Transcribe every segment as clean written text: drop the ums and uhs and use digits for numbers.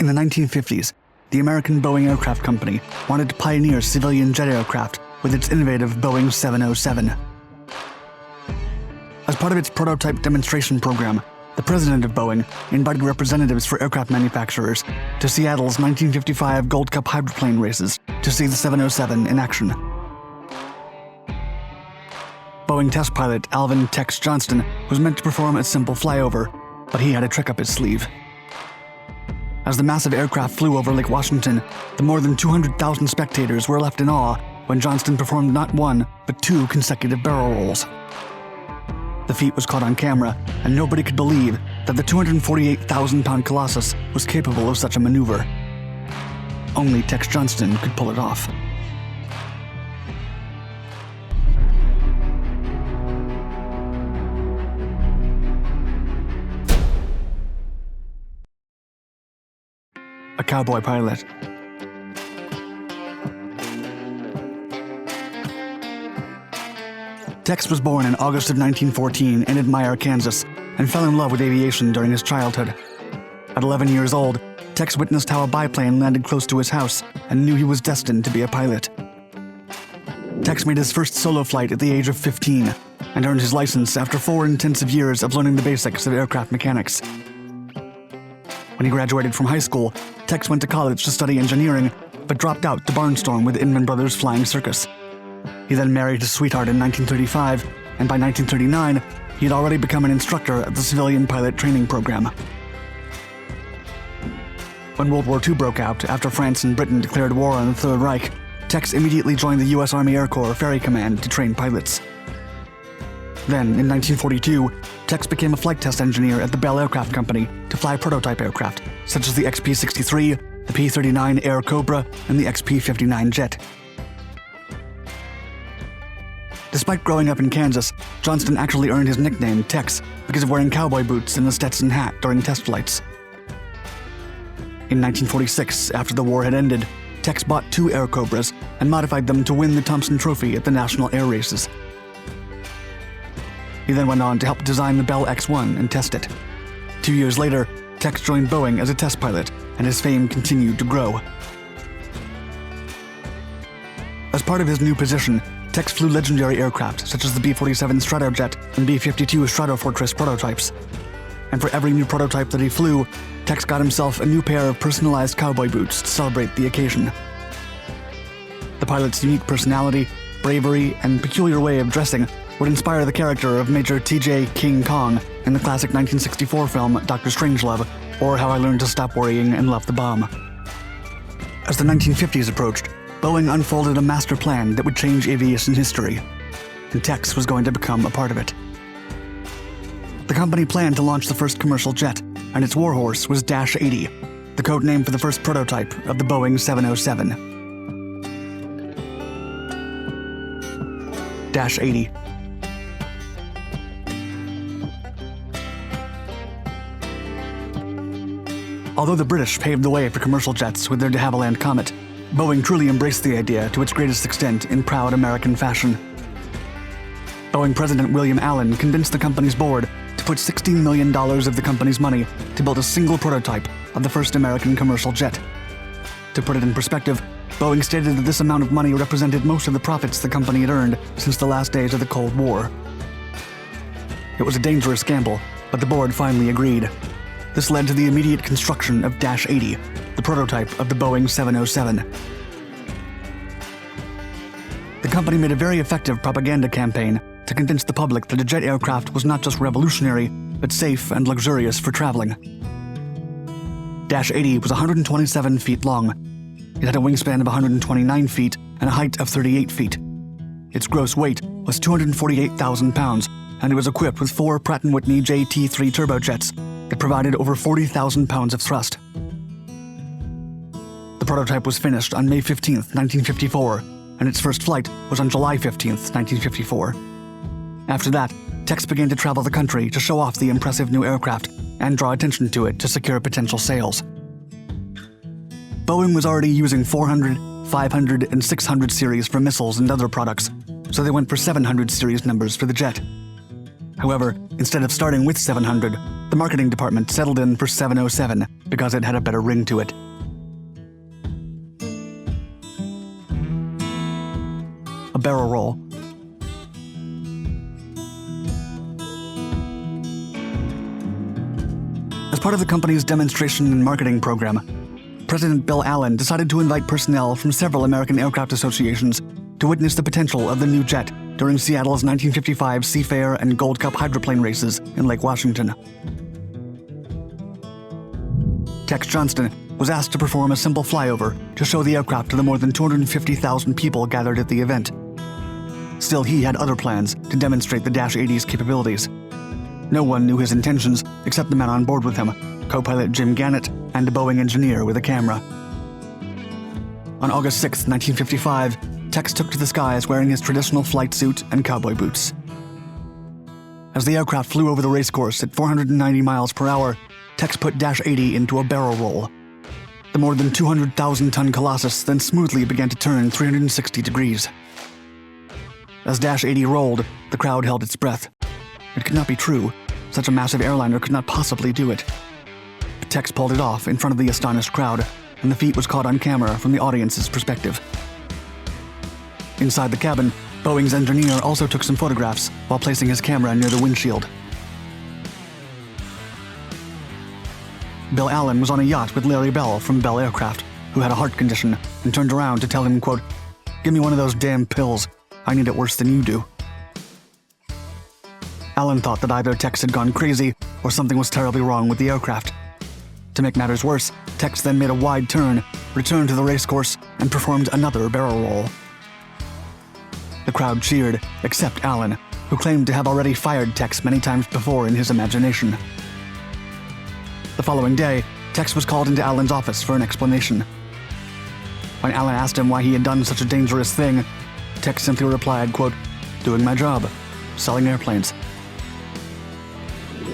In the 1950s, the American Boeing Aircraft Company wanted to pioneer civilian jet aircraft with its innovative Boeing 707. As part of its prototype demonstration program, the President of Boeing invited representatives for aircraft manufacturers to Seattle's 1955 Gold Cup Hydroplane Races to see the 707 in action. Boeing test pilot Alvin Tex Johnston was meant to perform a simple flyover, but he had a trick up his sleeve. As the massive aircraft flew over Lake Washington, the more than 200,000 spectators were left in awe when Johnston performed not one, but two consecutive barrel rolls. The feat was caught on camera, and nobody could believe that the 248,000-pound colossus was capable of such a maneuver. Only Tex Johnston could pull it off. A Cowboy Pilot. Tex was born in August of 1914 in Admire, Kansas, and fell in love with aviation during his childhood. At 11 years old, Tex witnessed how a biplane landed close to his house and knew he was destined to be a pilot. Tex made his first solo flight at the age of 15 and earned his license after 4 intensive years of learning the basics of aircraft mechanics. When he graduated from high school, Tex went to college to study engineering, but dropped out to barnstorm with Inman Brothers Flying Circus. He then married his sweetheart in 1935, and by 1939, he had already become an instructor at the civilian pilot training program. When World War II broke out after France and Britain declared war on the Third Reich, Tex immediately joined the U.S. Army Air Corps Ferry Command to train pilots. Then, in 1942, Tex became a flight test engineer at the Bell Aircraft Company to fly prototype aircraft, such as the XP-63, the P-39 Air Cobra, and the XP-59 jet. Despite growing up in Kansas, Johnston actually earned his nickname Tex because of wearing cowboy boots and a Stetson hat during test flights. In 1946, after the war had ended, Tex bought 2 Air Cobras and modified them to win the Thompson Trophy at the National Air Races. He then went on to help design the Bell X-1 and test it. 2 years later, Tex joined Boeing as a test pilot, and his fame continued to grow. As part of his new position, Tex flew legendary aircraft such as the B-47 Stratojet and B-52 Stratofortress prototypes. And for every new prototype that he flew, Tex got himself a new pair of personalized cowboy boots to celebrate the occasion. The pilot's unique personality, bravery, and peculiar way of dressing would inspire the character of Major T.J. King Kong in the classic 1964 film Dr. Strangelove, or How I Learned to Stop Worrying and Love the Bomb. As the 1950s approached, Boeing unfolded a master plan that would change aviation history, and Tex was going to become a part of it. The company planned to launch the first commercial jet, and its warhorse was Dash 80, the code name for the first prototype of the Boeing 707. Dash 80. Although the British paved the way for commercial jets with their de Havilland Comet, Boeing truly embraced the idea to its greatest extent in proud American fashion. Boeing President William Allen convinced the company's board to put $16 million of the company's money to build a single prototype of the first American commercial jet. To put it in perspective, Boeing stated that this amount of money represented most of the profits the company had earned since the last days of the Cold War. It was a dangerous gamble, but the board finally agreed. This led to the immediate construction of Dash 80, the prototype of the Boeing 707. The company made a very effective propaganda campaign to convince the public that a jet aircraft was not just revolutionary, but safe and luxurious for traveling. Dash 80 was 127 feet long. It had a wingspan of 129 feet and a height of 38 feet. Its gross weight was 248,000 pounds, and it was equipped with 4 Pratt & Whitney JT3 turbojets that provided over 40,000 pounds of thrust. The prototype was finished on May 15, 1954, and its first flight was on July 15, 1954. After that, Tex began to travel the country to show off the impressive new aircraft and draw attention to it to secure potential sales. Boeing was already using 400, 500, and 600 series for missiles and other products, so they went for 700 series numbers for the jet. However, instead of starting with 700, the marketing department settled in for 707 because it had a better ring to it. A barrel roll. As part of the company's demonstration and marketing program, President Bill Allen decided to invite personnel from several American aircraft associations to witness the potential of the new jet during Seattle's 1955 Seafair and Gold Cup Hydroplane Races in Lake Washington. Tex Johnston was asked to perform a simple flyover to show the aircraft to the more than 250,000 people gathered at the event. Still, he had other plans to demonstrate the Dash 80's capabilities. No one knew his intentions except the men on board with him, co-pilot Jim Gannett and a Boeing engineer with a camera. On August 6, 1955, Tex took to the skies wearing his traditional flight suit and cowboy boots. As the aircraft flew over the racecourse at 490 miles per hour, Tex put Dash 80 into a barrel roll. The more than 200,000-ton colossus then smoothly began to turn 360 degrees. As Dash 80 rolled, the crowd held its breath. It could not be true. Such a massive airliner could not possibly do it. But Tex pulled it off in front of the astonished crowd, and the feat was caught on camera from the audience's perspective. Inside the cabin, Boeing's engineer also took some photographs while placing his camera near the windshield. Bill Allen was on a yacht with Larry Bell from Bell Aircraft, who had a heart condition, and turned around to tell him, quote, "Give me one of those damn pills. I need it worse than you do." Allen thought that either Tex had gone crazy or something was terribly wrong with the aircraft. To make matters worse, Tex then made a wide turn, returned to the racecourse, and performed another barrel roll. The crowd cheered, except Allen, who claimed to have already fired Tex many times before in his imagination. The following day, Tex was called into Allen's office for an explanation. When Allen asked him why he had done such a dangerous thing, Tex simply replied, quote, "Doing my job, selling airplanes."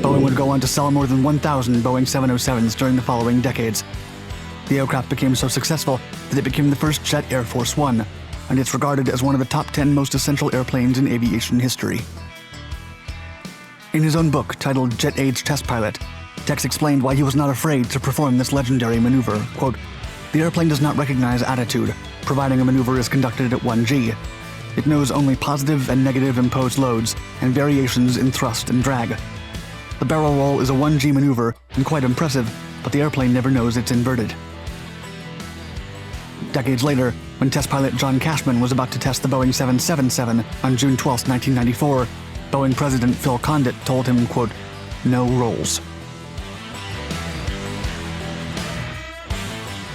Boeing would go on to sell more than 1,000 Boeing 707s during the following decades. The aircraft became so successful that it became the first jet Air Force One, and it's regarded as one of the top 10 most essential airplanes in aviation history. In his own book titled Jet Age Test Pilot, Tex explained why he was not afraid to perform this legendary maneuver. Quote, "The airplane does not recognize attitude, providing a maneuver is conducted at 1G. It knows only positive and negative imposed loads and variations in thrust and drag. The barrel roll is a 1G maneuver and quite impressive, but the airplane never knows it's inverted." Decades later, when test pilot John Cashman was about to test the Boeing 777 on June 12, 1994, Boeing President Phil Condit told him, quote, "No rolls."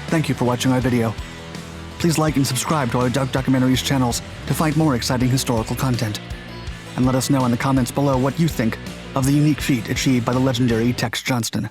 Thank you for watching our video. Please like and subscribe to our Documentaries channels to find more exciting historical content. And let us know in the comments below what you think of the unique feat achieved by the legendary Tex Johnston.